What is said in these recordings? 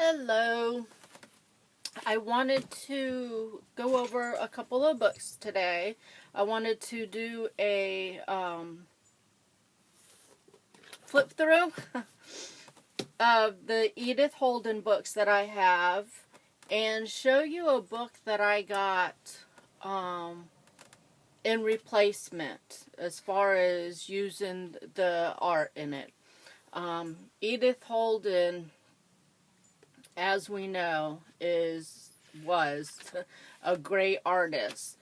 Hello. I wanted to go over a couple of books today. I wanted to do a flip through of the Edith Holden books that I have and show you a book that I got in replacement as far as using the art in it. Edith Holden, as we know, was a great artist,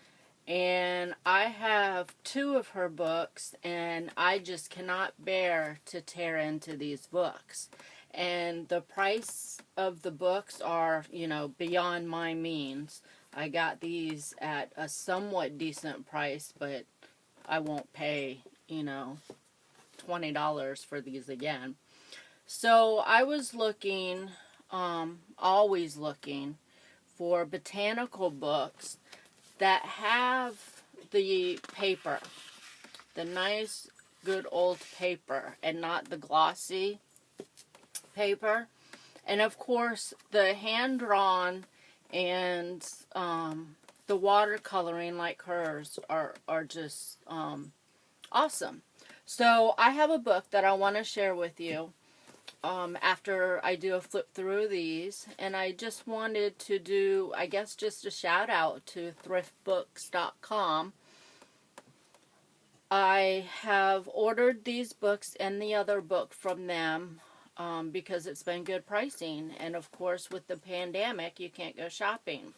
and I have two of her books, and I just cannot bear to tear into these books. And the price of the books are, beyond my means. I got these at a somewhat decent price, but I won't pay, $20 for these again. So I was looking, always looking for botanical books that have the paper, the nice, good old paper, and not the glossy paper. And of course, the hand-drawn and the watercoloring like hers are just awesome. So I have a book that I want to share with you after I do a flip through these, and I just wanted to do, I guess, just a shout out to thriftbooks.com. I have ordered these books and the other book from them because it's been good pricing, and of course with the pandemic you can't go shopping.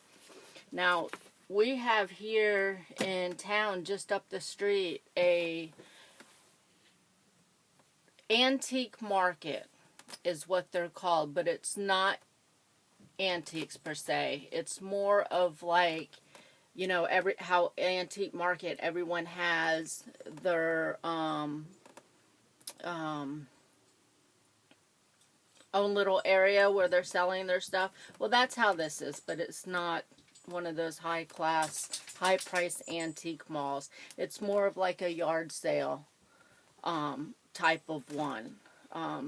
Now we have here in town, just up the street, a antique market is what they're called, but it's not antiques per se. It's more of like, how antique market, everyone has their own little area where they're selling their stuff. Well, that's how this is, but it's not one of those high class, high price antique malls. It's more of like a yard sale type of one.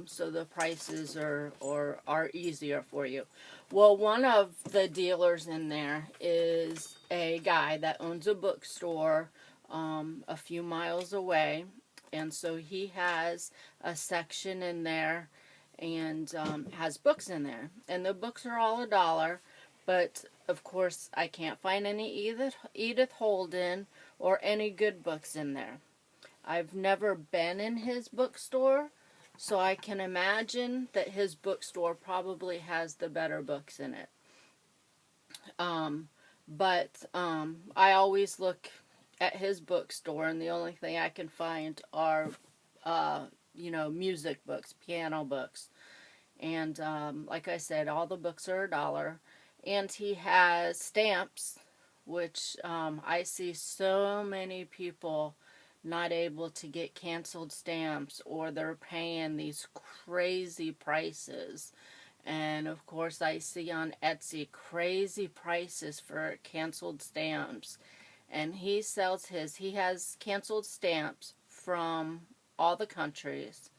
So the prices are easier for you. Well, one of the dealers in there is a guy that owns a bookstore a few miles away, and so he has a section in there and has books in there, and the books are all $1, but of course I can't find any Edith Holden or any good books in there. I've never been in his bookstore, so I can imagine that his bookstore probably has the better books in it. But I always look at his bookstore, and the only thing I can find are, music books, piano books. And like I said, all the books are $1. And he has stamps, which I see so many people not able to get canceled stamps, or they're paying these crazy prices. And of course I see on Etsy crazy prices for canceled stamps, and he has canceled stamps from all the countries,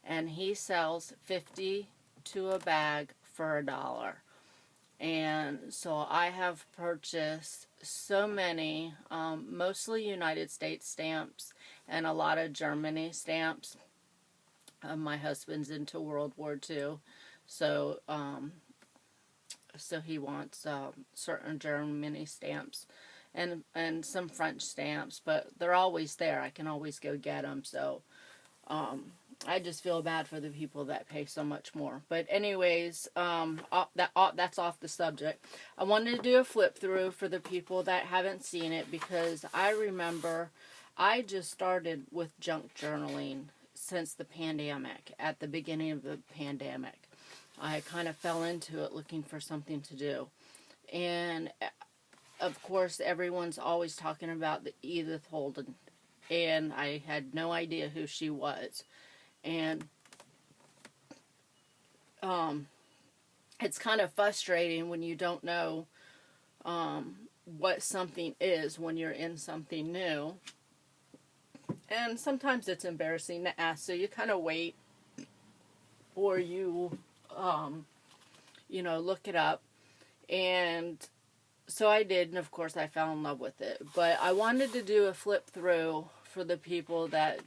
and he sells 50 to a bag for $1. And so I have purchased so many, mostly United States stamps and a lot of Germany stamps. My husband's into World War II, so he wants certain Germany stamps and some French stamps, but they're always there. I can always go get them. So I just feel bad for the people that pay so much more. But anyways, that's off the subject. I wanted to do a flip through for the people that haven't seen it, because I remember I just started with junk journaling since the pandemic, at the beginning of the pandemic. I kind of fell into it looking for something to do. And of course, everyone's always talking about the Edith Holden, and I had no idea who she was. And it's kind of frustrating when you don't know what something is when you're in something new. And sometimes it's embarrassing to ask, so you kind of wait, or you you know, look it up. And so I did, and of course I fell in love with it. But I wanted to do a flip through for the people that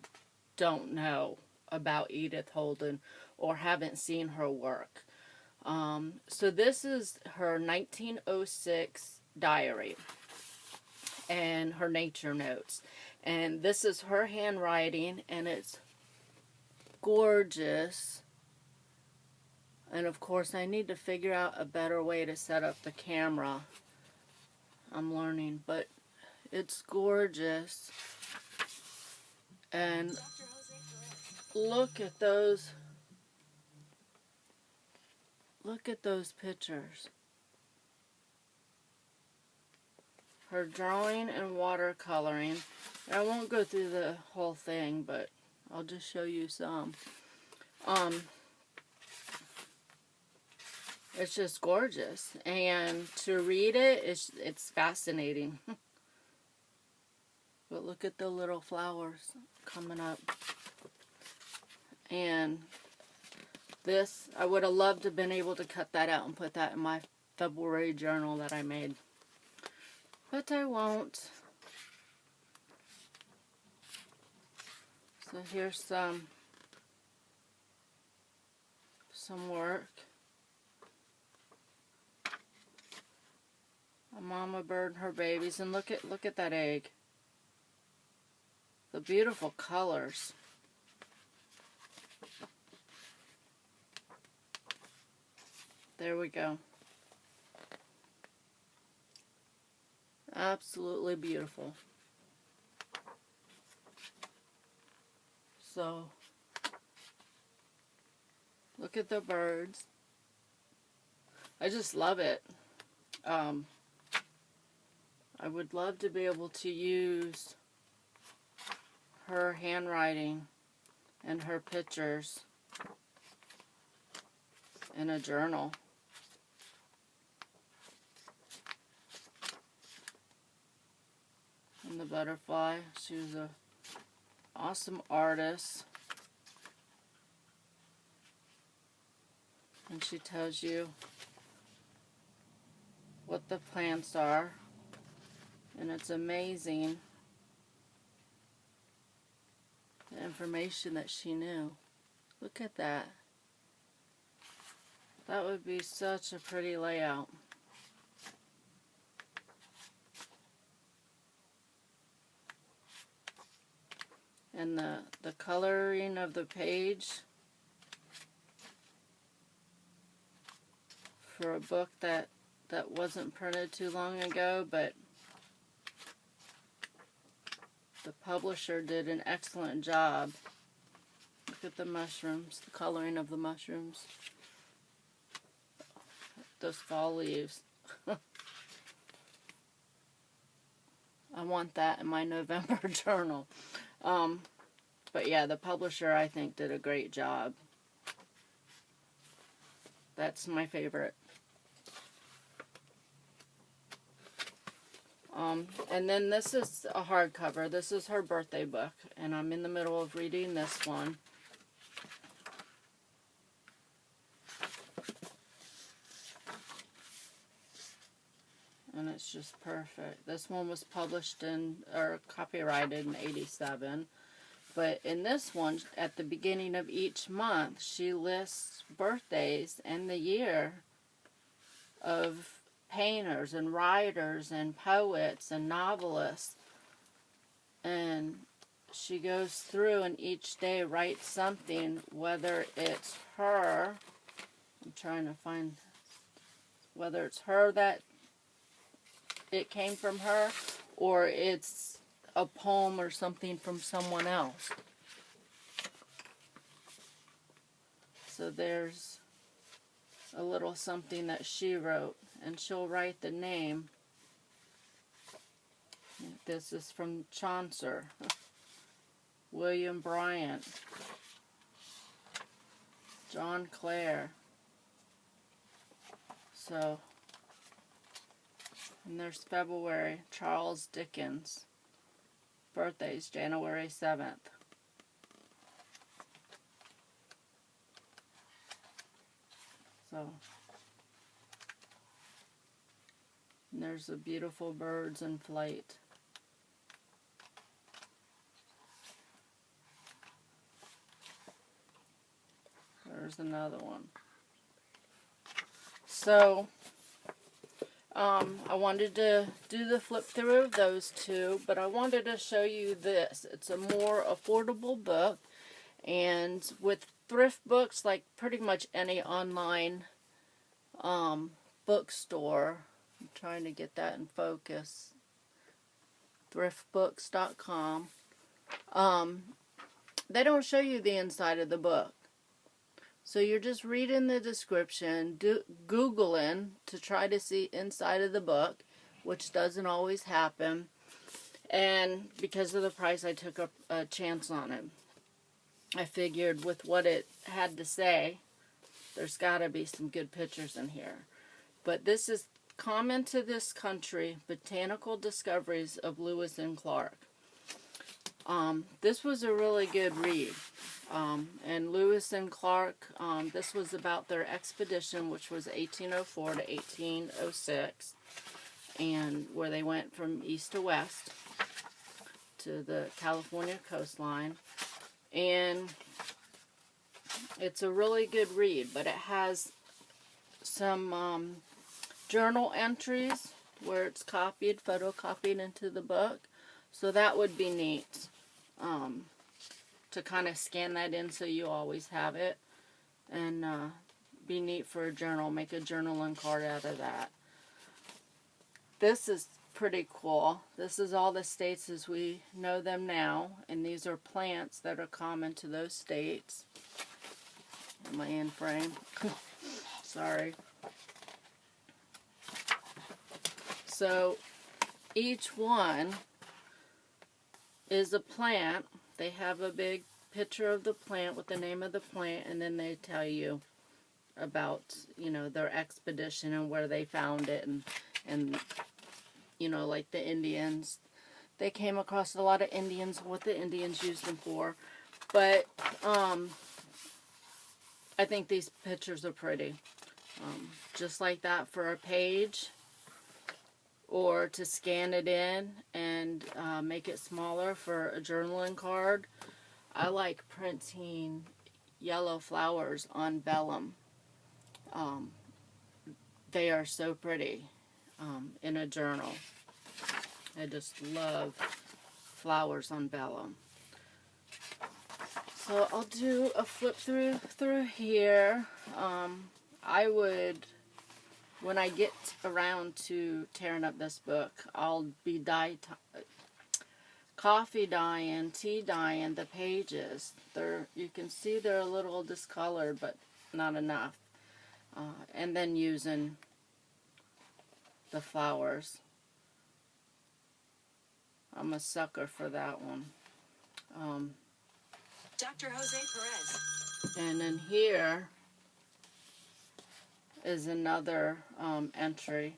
don't know about Edith Holden or haven't seen her work. So this is her 1906 diary and her nature notes. And this is her handwriting, and it's gorgeous. And of course I need to figure out a better way to set up the camera. I'm learning, but it's gorgeous. And look at those pictures. Her drawing and watercoloring. And I won't go through the whole thing, but I'll just show you some. It's just gorgeous, and to read it, it's fascinating. But look at the little flowers coming up. And this, I would have loved to have been able to cut that out and put that in my February journal that I made. But I won't. So here's some work. A mama bird and her babies, and look at that egg. The beautiful colors. There we go. Absolutely beautiful. So, look at the birds. I just love it. I would love to be able to use her handwriting and her pictures in a journal. And the butterfly, she was an awesome artist. And she tells you what the plants are. And it's amazing the information that she knew. Look at that. That would be such a pretty layout. And the coloring of the page for a book that wasn't printed too long ago, but the publisher did an excellent job. Look at the mushrooms, the coloring of the mushrooms. Those fall leaves. I want that in my November journal. But yeah, the publisher, I think, did a great job. That's my favorite. And then this is a hardcover. This is her birthday book, and I'm in the middle of reading this one. And it's just perfect. This one was published or copyrighted in '87. But in this one, at the beginning of each month, she lists birthdays and the year of painters and writers and poets and novelists. And she goes through and each day writes something, whether it's her, I'm trying to find, whether it's her that it came from her, or it's a poem or something from someone else. So there's a little something that she wrote, and she'll write the name. This is from Chaucer, William Bryant, John Clare. So, and there's February, Charles Dickens. Birthdays, January 7th. So, And there's the beautiful birds in flight. There's another one. So, I wanted to do the flip through of those two, but I wanted to show you this. It's a more affordable book, and with thrift books, like pretty much any online bookstore, I'm trying to get that in focus, thriftbooks.com, they don't show you the inside of the book. So you're just reading the description, Googling to try to see inside of the book, which doesn't always happen. And because of the price, I took a chance on it. I figured with what it had to say, there's got to be some good pictures in here. But this is Common to This Country, Botanical Discoveries of Lewis and Clark. This was a really good read. And Lewis and Clark, this was about their expedition, which was 1804 to 1806, and where they went from east to west to the California coastline. And it's a really good read, but it has some journal entries where it's copied, photocopied into the book. So that would be neat. To kind of scan that in so you always have it, and be neat for a journal. Make a journaling card out of that. This is pretty cool. This is all the states as we know them now, and these are plants that are common to those states. Am I in frame? Sorry. So each one is a plant. They have a big picture of the plant with the name of the plant, and then they tell you about, you know, their expedition and where they found it, and you know, like the Indians. They came across a lot of Indians, what the Indians used them for. But I think these pictures are pretty. Just like that for a page, or to scan it in and make it smaller for a journaling card. I like printing yellow flowers on vellum. They are so pretty in a journal. I just love flowers on vellum. So I'll do a flip through here. I would, when I get around to tearing up this book, I'll be coffee dyeing, tea dyeing the pages. You can see they're a little discolored, but not enough. And then using the flowers. I'm a sucker for that one. Dr. Jose Perez. And then here is another entry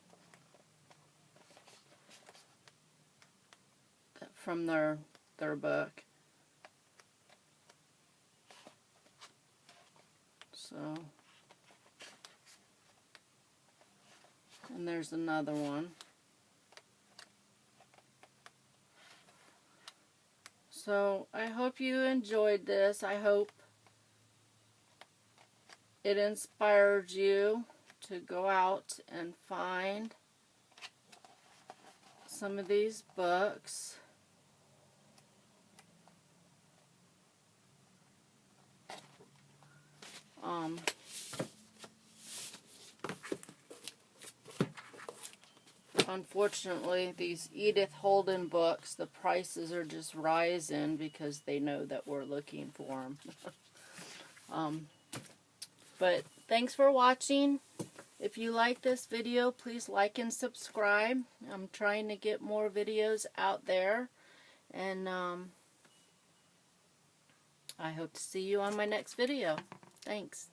from their book. So, and there's another one. So I hope you enjoyed this. I hope it inspired you to go out and find some of these books. Unfortunately, these Edith Holden books, the prices are just rising because they know that we're looking for them. But thanks for watching. If you like this video, please like and subscribe. I'm trying to get more videos out there. And I hope to see you on my next video. Thanks.